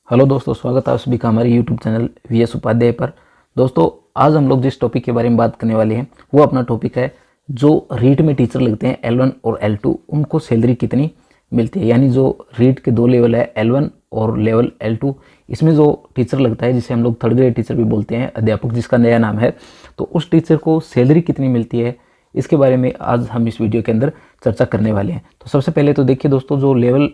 Hello दोस्तों, स्वागत है आप सभी का हमारे यूट्यूब चैनल वीएस उपाध्याय पर। दोस्तों, आज हम लोग जिस टॉपिक के बारे में बात करने वाले हैं वो अपना टॉपिक है जो रीट में टीचर लगते हैं L1 और L2, उनको सैलरी कितनी मिलती है। यानी जो रीट के दो लेवल है L1 और लेवल L2, इसमें जो टीचर लगता है जिसे हम लोग थर्ड ग्रेड टीचर भी बोलते हैं, अध्यापक जिसका नया नाम है, तो उस टीचर को सैलरी कितनी मिलती है इसके बारे में आज हम इस वीडियो के अंदर चर्चा करने वाले हैं। तो सबसे पहले तो देखिए दोस्तों, जो लेवल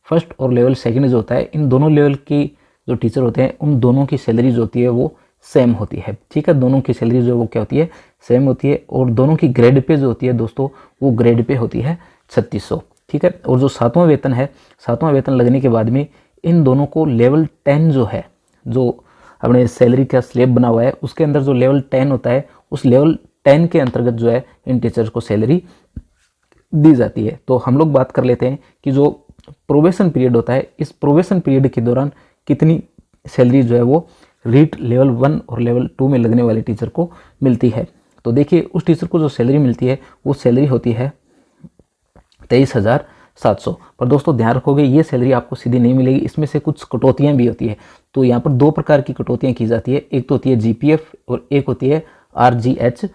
फर्स्ट और लेवल सेकंड जो होता है, इन दोनों लेवल की जो टीचर होते हैं उन दोनों की सैलरी जो होती है वो सेम होती है। ठीक है, दोनों की सैलरी जो वो क्या होती है, सेम होती है। और दोनों की ग्रेड पे जो होती है दोस्तों, वो ग्रेड पे होती है 3600। ठीक है, और जो सातवां वेतन है, सातवां वेतन लगने के बाद में इन दोनों को लेवल 10 जो है, जो अपने सैलरी का स्लेब बना हुआ है उसके अंदर जो लेवल 10 होता है, उस लेवल 10 के अंतर्गत जो है इन टीचर्स को सैलरी दी जाती है। तो हम लोग बात कर लेते हैं कि जो प्रोबेशन पीरियड होता है, इस प्रोबेशन पीरियड के दौरान कितनी सैलरी जो है वो रीट लेवल 1 और लेवल 2 में लगने वाले टीचर को मिलती है। तो देखिए, उस टीचर को जो सैलरी मिलती है वो सैलरी होती है 23,700। पर दोस्तों ध्यान रखोगे, ये सैलरी आपको सीधी नहीं मिलेगी, इसमें से कुछ कटौतियाँ भी होती है। तो यहाँ पर दो प्रकार की कटौतियाँ की जाती है, एक तो होती है GPF और एक होती है RGHS।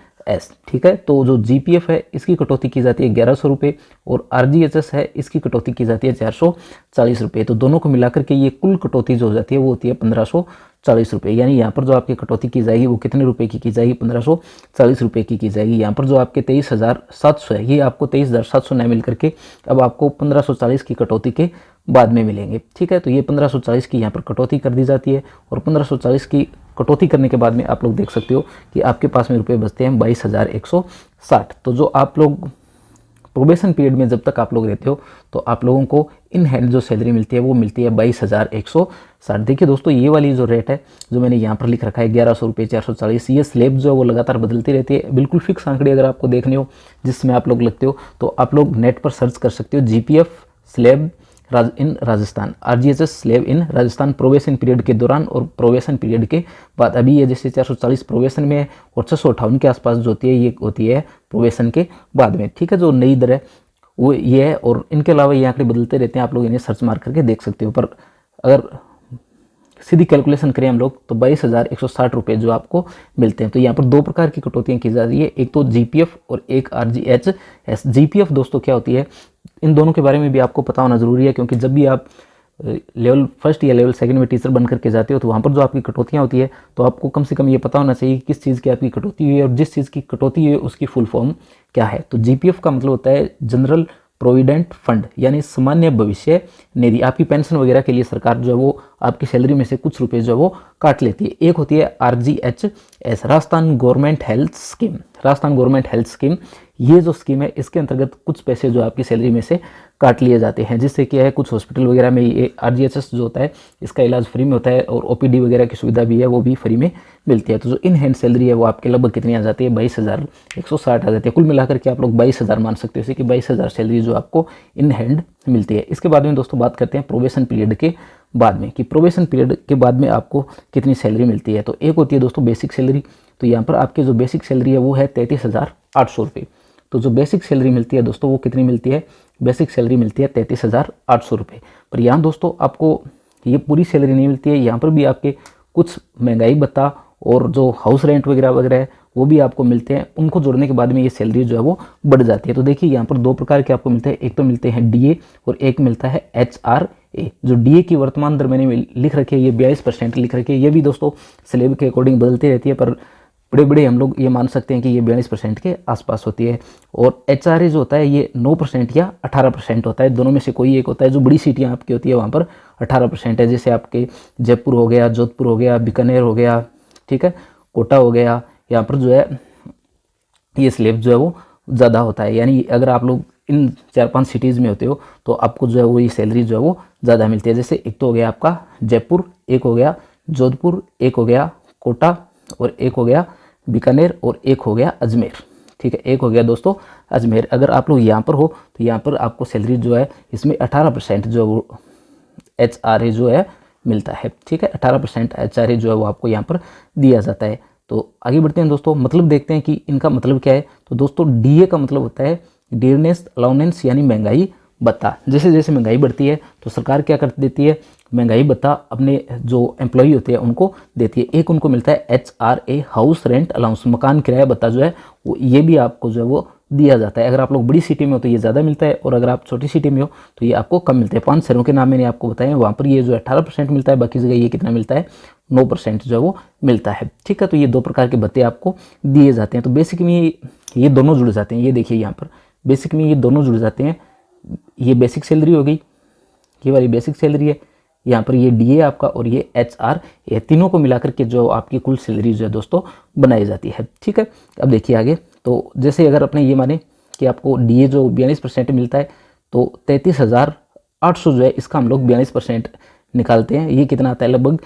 ठीक है, तो जो GPF है इसकी कटौती की जाती है 1100 रुपये और RGHS है इसकी कटौती की जाती है 440 रुपये। तो दोनों को मिलाकर के ये कुल कटौती जो हो जाती है वो होती है 1540 रुपये। यानी यहाँ पर जो आपकी कटौती की जाएगी वो कितने रुपए की जाएगी, 1540 रुपये की जाएगी। यहाँ पर जो आपके 23,700 है, ये आपको 23,700 न मिल करके अब आपको 1540 की कटौती के बाद में मिलेंगे। ठीक है, तो ये 1540 की यहाँ पर कटौती कर दी जाती है और 1540 की कटौती करने के बाद में आप लोग देख सकते हो कि आपके पास में रुपए बचते हैं 22,160। तो जो आप लोग प्रोबेशन पीरियड में जब तक आप लोग रहते हो तो आप लोगों को इन हैंड जो सैलरी मिलती है वो मिलती है 22,160। देखिए दोस्तों, ये वाली जो रेट है जो मैंने यहाँ पर लिख रखा है 1100 रुपये 440, ये स्लेब जो है वो लगातार बदलती रहती है। बिल्कुल फिक्स आंकड़े अगर आपको देखने हो जिसमें आप लोग लगते हो तो आप लोग नेट पर सर्च कर सकते हो, GPF स्लेब इन राजस्थान, RGHS स्लेब इन राजस्थान प्रोबेशन पीरियड के दौरान और प्रोबेशन पीरियड के बाद। अभी ये जैसे 440 प्रोबेशन में है और 658 के आसपास जो होती है ये होती है प्रोबेशन के बाद में। ठीक है, जो नई दर है वो ये है और इनके अलावा ये आंकड़े बदलते रहते हैं, आप लोग इन्हें सर्च मार करके देख सकते हो। पर अगर सीधी कैलकुलेशन करें हम लोग तो 22,160 रुपये जो आपको मिलते हैं। तो यहाँ पर दो प्रकार की कटौतियाँ की जा रही है, एक तो GPF और एक RGHS। GPF दोस्तों क्या होती है, इन दोनों के बारे में भी आपको पता होना ज़रूरी है, क्योंकि जब भी आप लेवल फर्स्ट या लेवल सेकंड में टीचर बन करके जाते हो तो वहाँ पर जो आपकी कटौतियाँ होती है तो आपको कम से कम ये पता होना चाहिए कि किस चीज़ की आपकी कटौती हुई है और जिस चीज़ की कटौती हुई है उसकी फुल फॉर्म क्या है। तो GPF का मतलब होता है जनरल प्रोविडेंट फंड, यानी सामान्य भविष्य निधि। आपकी पेंशन वगैरह के लिए सरकार जो है वो आपकी सैलरी में से कुछ रुपए जो है वो काट लेती है। एक होती है RGHS, Rajasthan government health scheme. Rajasthan government health scheme, ये जो स्कीम है इसके अंतर्गत कुछ पैसे जो आपकी सैलरी में से काट लिए जाते हैं, जिससे क्या है कुछ हॉस्पिटल वगैरह में ये RGHS जो होता है इसका इलाज फ्री में होता है और OPD वगैरह की सुविधा भी है वो भी फ्री में मिलती है। तो जो इन हैंड सैलरी है वो आपके लगभग कितनी आ जाती है, 22,160 आ जाती है। कुल मिलाकर के आप लोग 22,000 मान सकते हो, जैसे कि 22,000 सैलरी जो आपको इन हैंड मिलती है। इसके बाद में दोस्तों बात करते हैं प्रोबेशन पीरियड के बाद में, कि प्रोबेशन पीरियड के बाद में आपको कितनी सैलरी मिलती है। तो एक होती है दोस्तों बेसिक सैलरी, तो यहाँ पर आपकी जो बेसिक सैलरी है वो है 33,800 रुपये। तो जो बेसिक सैलरी मिलती है दोस्तों वो कितनी मिलती है, बेसिक सैलरी मिलती है 33,800 रुपये। पर यहाँ दोस्तों आपको ये पूरी सैलरी नहीं मिलती है, यहाँ पर भी आपके कुछ महंगाई भत्ता और जो हाउस रेंट वगैरह वगैरह है वो भी आपको मिलते हैं। उनको जोड़ने के बाद में ये सैलरी जो है वो बढ़ जाती है। तो देखिए यहाँ पर दो प्रकार के आपको मिलते हैं, एक तो मिलते हैं DA और एक मिलता है HRA। जो DA की वर्तमान दर मैंने लिख रखी है ये 42% लिख रखी है। ये भी दोस्तों स्लेब के अकॉर्डिंग बदलती रहती है, पर बड़े बड़े हम लोग ये मान सकते हैं कि ये 42% के आसपास होती है। और HRA जो होता है ये 9% या 18% होता है, दोनों में से कोई एक होता है। जो बड़ी सिटियाँ आपकी होती है वहाँ पर 18% है, जैसे आपके जयपुर हो गया, जोधपुर हो गया, बीकानेर हो गया, ठीक है, कोटा हो गया, यहाँ पर जो है ये स्लेब जो है वो ज़्यादा होता है। यानी अगर आप लोग इन 4-5 सिटीज़ में होते हो तो आपको जो है वो ये सैलरी जो है वो ज़्यादा मिलती है। जैसे एक तो हो गया आपका जयपुर, एक हो गया जोधपुर, एक हो गया कोटा और एक हो गया बीकानेर और एक हो गया अजमेर। ठीक है, एक हो गया दोस्तों अजमेर। अगर आप लोग यहाँ पर हो तो यहाँ पर आपको सैलरी जो है इसमें 18% जो है वो HRA जो है मिलता है। ठीक है, 18% HRA जो है वो आपको यहाँ पर दिया जाता है। तो आगे बढ़ते हैं दोस्तों, मतलब देखते हैं कि इनका मतलब क्या है। तो दोस्तों DA का मतलब होता है डियरनेस अलाउंस, यानी महंगाई भत्ता। जैसे जैसे महंगाई बढ़ती है तो सरकार क्या कर देती है, महंगाई भत्ता अपने जो एम्प्लॉई होते हैं उनको देती है। एक उनको मिलता है HRA, हाउस रेंट अलाउंस, मकान किराया भत्ता जो है वो, ये भी आपको जो है वो दिया जाता है। अगर आप लोग बड़ी सिटी में हो तो ये ज़्यादा मिलता है, और अगर आप छोटी सिटी में हो तो ये आपको कम मिलता है। 5 शहरों के नाम मैंने आपको बताए, वहाँ पर ये जो 18% मिलता है, बाकी जगह ये कितना मिलता है, 9% जो है वो मिलता है। ठीक है, तो ये 2 प्रकार के भत्ते आपको दिए जाते हैं। तो बेसिक में ये दोनों जुड़ जाते हैं। ये देखिए यहाँ पर बेसिक में ये दोनों जुड़ जाते हैं। ये बेसिक सैलरी हो गई, ये वाली बेसिक सैलरी है, यहाँ पर ये DA आपका, और ये HR, ये तीनों को मिलाकर के जो आपकी कुल सैलरी जो है दोस्तों बनाई जाती है। ठीक है, अब देखिए आगे। तो जैसे अगर अपने ये माने कि आपको DA जो 42% मिलता है, तो 33,800 जो है इसका हम लोग 42% निकालते हैं। ये कितना आता है, लगभग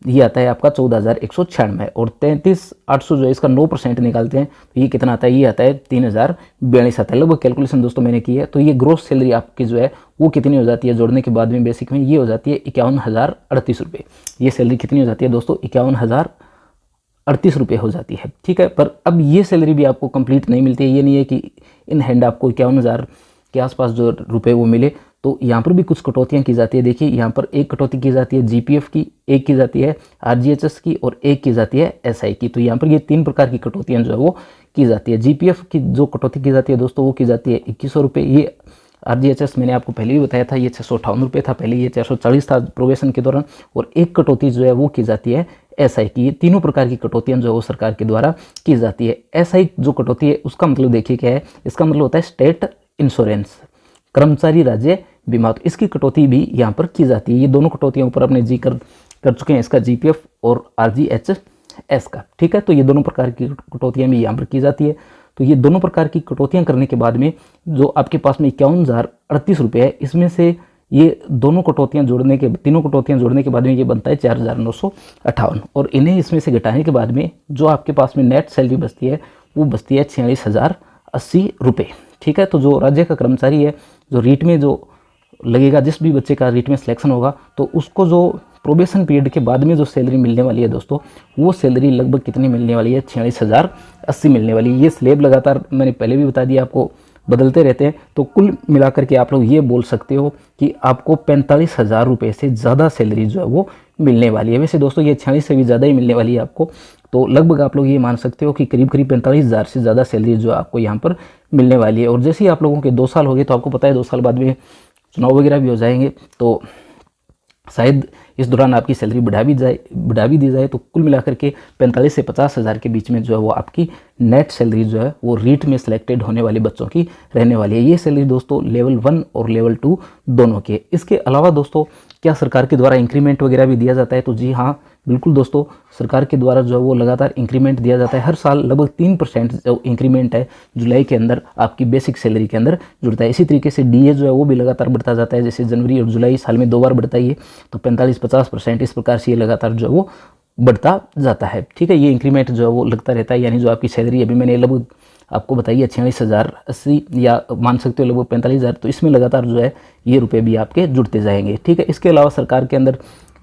ये आता है आपका 14,196, और 33,800 जो है इसका 9% निकालते हैं तो ये कितना आता है, ये आता है 3,042 आता है। लगभग कैलकुलेशन दोस्तों मैंने की है। तो ये ग्रोस सैलरी आपकी जो है वो कितनी हो जाती है जोड़ने के बाद में, बेसिक में ये हो जाती है 51,038 रुपये। ये सैलरी कितनी हो जाती है दोस्तों, 51,038 रुपये हो जाती है। ठीक है, पर अब ये सैलरी भी आपको कंप्लीट नहीं मिलती है। ये नहीं है कि इन हैंड आपको 51,000 के आसपास जो रुपये वो मिले। तो यहाँ पर भी कुछ कटौतियाँ की जाती है। देखिए यहाँ पर एक कटौती की जाती है GPF की, एक की जाती है RGHS की, और एक की जाती है SI की। तो यहाँ पर ये 3 प्रकार की कटौतियाँ जो है वो की जाती है। GPF की जो कटौती की जाती है दोस्तों वो की जाती है 2100 रुपये। ये RGHS मैंने आपको पहले भी बताया था, ये 658 रुपये था पहले, ये 440 था प्रोबेशन के दौरान। और एक कटौती जो है वो की जाती है SI की। ये तीनों प्रकार की कटौतियाँ जो है वो सरकार के द्वारा की जाती है। SI जो कटौती है उसका मतलब देखिए क्या है, इसका मतलब होता है स्टेट इंश्योरेंस, कर्मचारी राज्य बीमा। तो इसकी कटौती भी यहाँ पर की जाती है। ये दोनों कटौतियों ऊपर अपने कर चुके हैं, इसका GPF और RGHS का। ठीक है, तो ये दोनों प्रकार की कटौतियाँ भी यहाँ पर की जाती है। तो ये दोनों प्रकार की कटौतियाँ करने के बाद में जो आपके पास में 51,038 रुपये है, इसमें से ये दोनों कटौतियाँ जोड़ने के, तीनों कटौतियाँ जोड़ने के बाद में ये बनता है 4,958, और इन्हें इसमें से घटाने के बाद में जो आपके पास में नेट सैलरी बचती है वो बचती है 46,080 रुपये। ठीक है, तो जो राज्य का कर्मचारी है, जो रीट में जो लगेगा, जिस भी बच्चे का रीट में सिलेक्शन होगा, तो उसको जो प्रोबेशन पीरियड के बाद में जो सैलरी मिलने वाली है दोस्तों, वो सैलरी लगभग कितनी मिलने वाली है, 46,080 मिलने वाली है। ये स्लेब लगातार मैंने पहले भी बता दिया आपको बदलते रहते हैं। तो कुल मिलाकर के आप लोग ये बोल सकते हो कि आपको 45,000 रुपये से ज़्यादा सैलरी जो है वो मिलने वाली है। वैसे दोस्तों ये 46 से भी ज़्यादा ही मिलने वाली है आपको। तो लगभग आप लोग ये मान सकते हो कि करीब करीब 45,000 से ज़्यादा सैलरी जो आपको यहाँ पर मिलने वाली है। और जैसे ही आप लोगों के 2 साल हो गए तो आपको पता है 2 साल बाद में चुनाव वगैरह भी हो जाएंगे, तो शायद इस दौरान आपकी सैलरी बढ़ा भी दी जाए। तो कुल मिलाकर के 45 से 50,000 के बीच में जो है वो आपकी नेट सैलरी जो है वो रीट में सिलेक्टेड होने वाले बच्चों की रहने वाली है। ये सैलरी दोस्तों लेवल 1 और लेवल 2 दोनों के। इसके अलावा दोस्तों क्या सरकार के द्वारा इंक्रीमेंट वगैरह भी दिया जाता है? तो जी हाँ, बिल्कुल दोस्तों, सरकार के द्वारा जो है वो लगातार इंक्रीमेंट दिया जाता है। हर साल लगभग 3% जो इंक्रीमेंट है जुलाई के अंदर आपकी बेसिक सैलरी के अंदर जुड़ता है। इसी तरीके से DA जो है वो भी लगातार बढ़ता जाता है। जैसे जनवरी और जुलाई साल में 2 बार बढ़ता ही है, तो 45-50% इस प्रकार से ये लगातार जो है वो बढ़ता जाता है। ठीक है, ये इंक्रीमेंट जो है वो लगता रहता है। यानी जो आपकी सैलरी अभी मैंने लगभग आपको बताइए 46,080 या मान सकते हो लगभग 45,000, तो इसमें लगातार जो है ये रुपए भी आपके जुड़ते जाएंगे। ठीक है, इसके अलावा सरकार के अंदर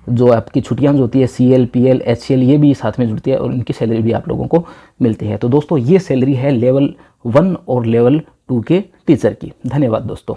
जो आपकी छुट्टियां जो होती है CL, PL, HCL, ये भी साथ में जुड़ती है और इनकी सैलरी भी आप लोगों को मिलती है। तो दोस्तों ये सैलरी है लेवल 1 और लेवल 2 के टीचर की। धन्यवाद दोस्तों।